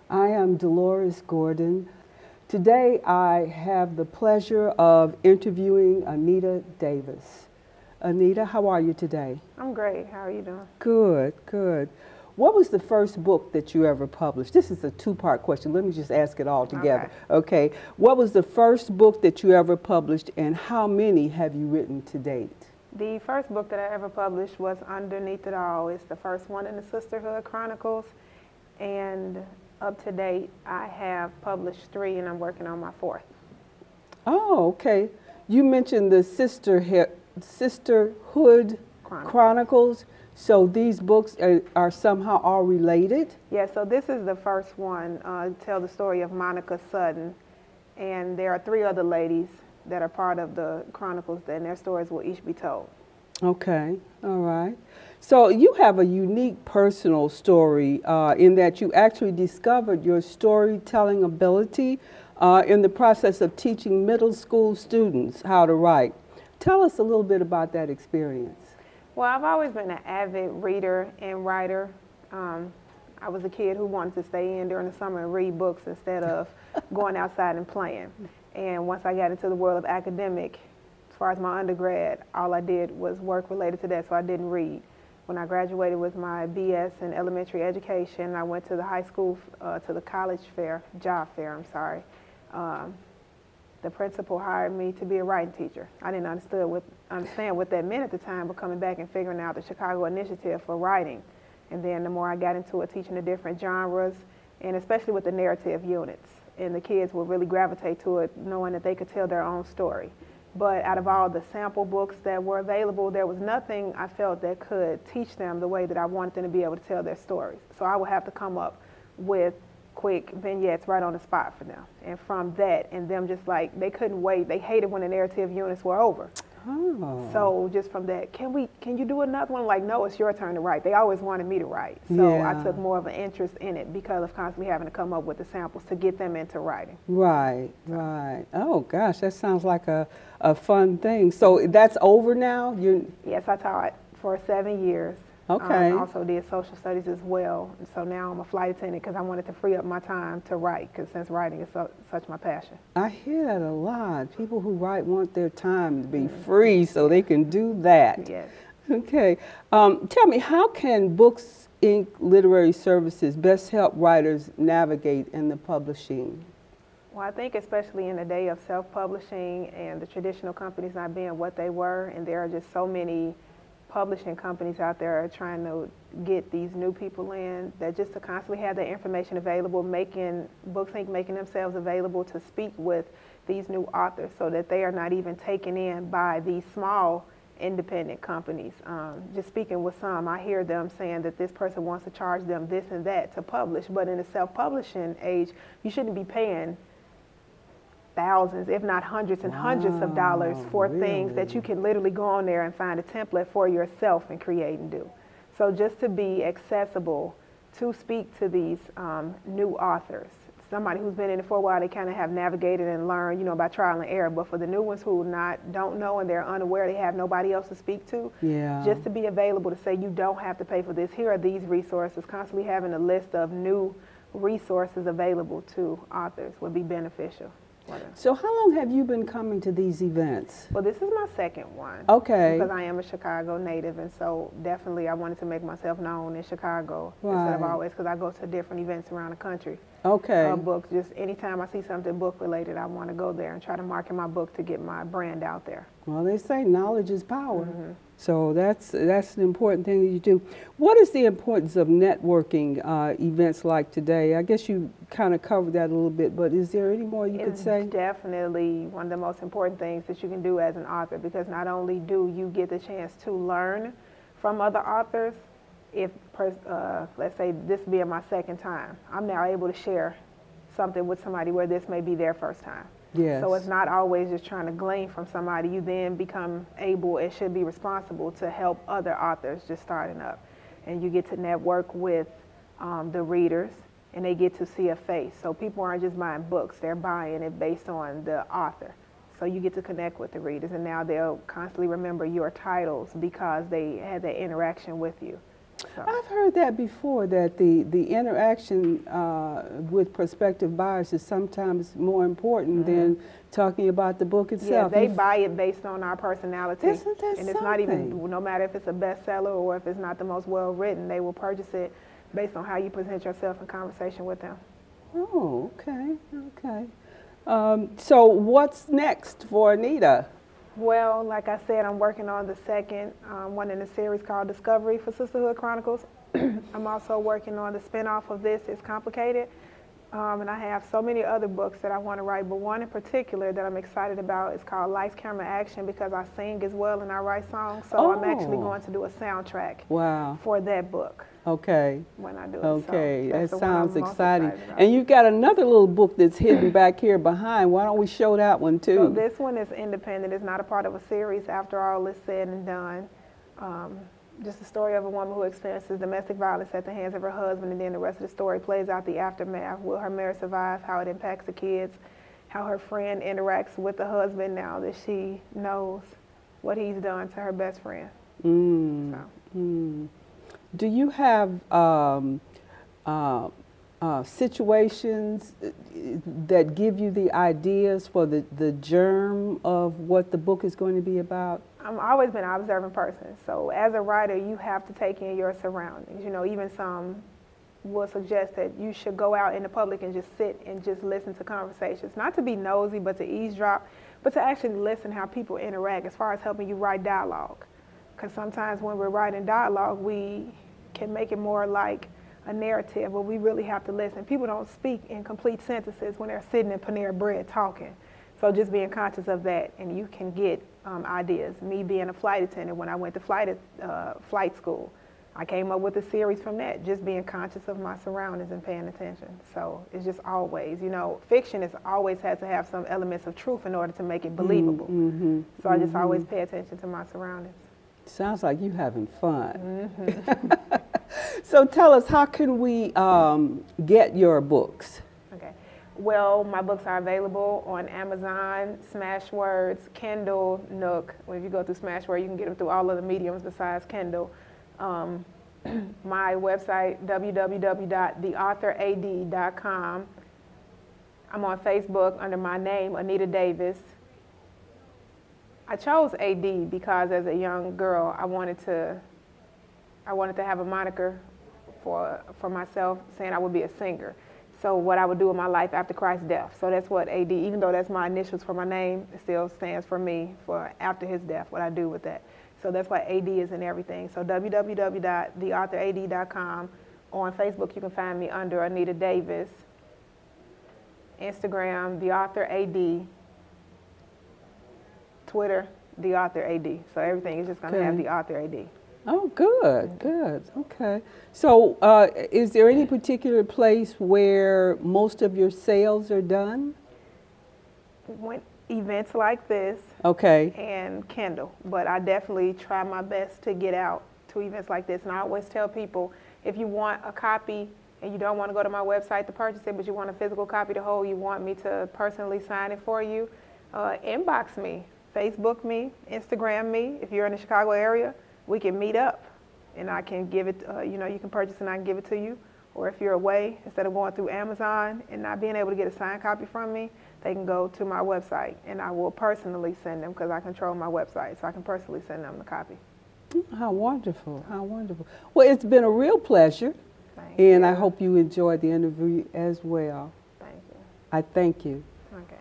I am Dolores Gordon. Today I have the pleasure of interviewing Anita Davis. Anita, how are you today? I'm great. How are you doing? Good, good. What was the first book that you ever published? This is a two-part question. Let me just ask it all together. Okay. Okay. What was the first book that you ever published, and how many have you written to date? The first book that I ever published was Underneath It All. It's the first one in the Sisterhood Chronicles. And up to date, I have published 3 and I'm working on my 4th. Oh, okay. You mentioned the Sisterhood Chronicles. So these books are somehow all related? Yeah, so this is the first one, tell the story of Monica Sutton. And there are 3 other ladies that are part of the Chronicles, and their stories will each be told. Okay, all right. So you have a unique personal story in that you actually discovered your storytelling ability in the process of teaching middle school students how to write. Tell us a little bit about that experience. Well, I've always been an avid reader and writer. I was a kid who wanted to stay in during the summer and read books instead of going outside and playing. And once I got into the world of academic, as far as my undergrad, all I did was work related to that, so I didn't read. When I graduated with my BS in elementary education, I went to the high school, to the college fair, job fair, I'm sorry. The principal hired me to be a writing teacher. I didn't understand what that meant at the time, but coming back and figuring out the Chicago Initiative for writing. And then the more I got into it, teaching the different genres, and especially with the narrative units. And the kids would really gravitate to it, knowing that they could tell their own story. But out of all the sample books that were available, there was nothing I felt that could teach them the way that I wanted them to be able to tell their stories. So I would have to come up with quick vignettes right on the spot for them. And from that, and them just like, they couldn't wait. They hated when the narrative units were over. Oh. So just from that, can you do another one? Like, no, it's your turn to write. They always wanted me to write. So Yeah. I took more of an interest in it because of constantly having to come up with the samples to get them into writing. Right, right. Oh gosh, that sounds like a fun thing. So that's over now? Yes, I taught for 7 years. Okay. Also did social studies as well. And so now I'm a flight attendant because I wanted to free up my time to write, because since writing is such my passion. I hear that a lot. People who write want their time to be free so they can do that. Yes. Okay. Tell me, how can Books Inc. Literary Services best help writers navigate in the publishing? Well, I think especially in the day of self-publishing and the traditional companies not being what they were, and there are just so many publishing companies out there trying to get these new people in, that just to constantly have that information available, making Books Inc. making themselves available to speak with these new authors so that they are not even taken in by these small independent companies. Just speaking with some, I hear them saying that this person wants to charge them this and that to publish, but in the self-publishing age, you shouldn't be paying thousands, if not hundreds and hundreds of dollars for things that you can literally go on there and find a template for yourself and create and do. So just to be accessible to speak to these new authors, somebody who's been in it for a while, they kind of have navigated and learned, by trial and error. But for the new ones who don't know and they're unaware, they have nobody else to speak to. Yeah. Just to be available to say you don't have to pay for this. Here are these resources. Constantly having a list of new resources available to authors would be beneficial. So how long have you been coming to these events? Well, this is my second one. Okay. Because I am a Chicago native, and so definitely I wanted to make myself known in Chicago instead of Right. always, because I go to different events around the country. Okay. Books, just anytime I see something book related, I want to go there and try to market my book to get my brand out there. Well, they say knowledge is power. So that's an important thing that you do. What is the importance of networking events like today? I guess you kind of covered that a little bit, but is there any more you could say? It's definitely one of the most important things that you can do as an author, because not only do you get the chance to learn from other authors, if let's say this being my second time, I'm now able to share something with somebody where this may be their first time. Yes. So it's not always just trying to glean from somebody. You then become able and should be responsible to help other authors just starting up. And you get to network with the readers, and they get to see a face. So people aren't just buying books, they're buying it based on the author. So you get to connect with the readers, and now they'll constantly remember your titles because they had that interaction with you. So, I've heard that before, that the interaction with prospective buyers is sometimes more important than talking about the book yeah, itself. they buy it based on our personality. Isn't that And it's not even, something? no matter if it's a bestseller or if it's not the most well written, they will purchase it based on how you present yourself in conversation with them. Oh, okay, okay. So what's next for Anita? Well, like I said, I'm working on the second one in the series called Discovery for Sisterhood Chronicles. I'm also working on the spinoff of This Is Complicated. And I have so many other books that I want to write, but one in particular that I'm excited about is called Lights, Camera, Action, because I sing as well and I write songs. So I'm actually going to do a soundtrack Wow. for that book Okay. when I do it. Okay, So that's that the one I'm sounds most exciting. excited about. And you've got another little book that's hidden back here behind. Why don't we show that one too? So this one is independent. It's not a part of a series after all is said and done. Just the story of a woman who experiences domestic violence at the hands of her husband, and then the rest of the story plays out the aftermath. Will her marriage survive? How it impacts the kids? How her friend interacts with the husband now that she knows what he's done to her best friend. So. Do you have situations that give you the ideas for the germ of what the book is going to be about? I've always been an observant person. So as a writer, you have to take in your surroundings. You know, even some will suggest that you should go out in the public and just sit and just listen to conversations. Not to be nosy, but to eavesdrop, but to actually listen how people interact as far as helping you write dialogue. Because sometimes when we're writing dialogue, we can make it more like a narrative, but we really have to listen. People don't speak in complete sentences when they're sitting in Panera Bread talking. So just being conscious of that, and you can get ideas. Me being a flight attendant, when I went to flight school, I came up with a series from that, just being conscious of my surroundings and paying attention. So it's just always, you know, fiction is always has to have some elements of truth in order to make it believable. So I just always pay attention to my surroundings. Sounds like you having fun. So tell us, how can we get your books? Okay. Well, my books are available on Amazon, Smashwords, Kindle, Nook. When you go through Smashword, you can get them through all of the mediums besides Kindle. My website, www.theauthorad.com. I'm on Facebook under my name, Anita Davis. I chose AD because as a young girl, I wanted to have a moniker for myself, saying I would be a singer. So what I would do in my life after Christ's death. So that's what AD, even though that's my initials for my name, it still stands for me, for after his death, what I do with that. So that's why AD is in everything. So www.theauthorad.com. On Facebook, you can find me under Anita Davis. Instagram, The Author AD. Twitter, The Author AD. So everything is just going to have The Author AD. Oh, good, good. Okay. So is there any particular place where most of your sales are done? When events like this Okay. and Kindle, but I definitely try my best to get out to events like this. And I always tell people, if you want a copy and you don't want to go to my website to purchase it, but you want a physical copy to hold, you want me to personally sign it for you, inbox me, Facebook me, Instagram me. If you're in the Chicago area, we can meet up and I can give it, you can purchase and I can give it to you. Or if you're away, instead of going through Amazon and not being able to get a signed copy from me, they can go to my website and I will personally send them, because I control my website, so I can personally send them the copy. How wonderful, how wonderful. Well, it's been a real pleasure. Thank I you. hope you enjoyed the interview as well. Thank you. I thank you. Okay.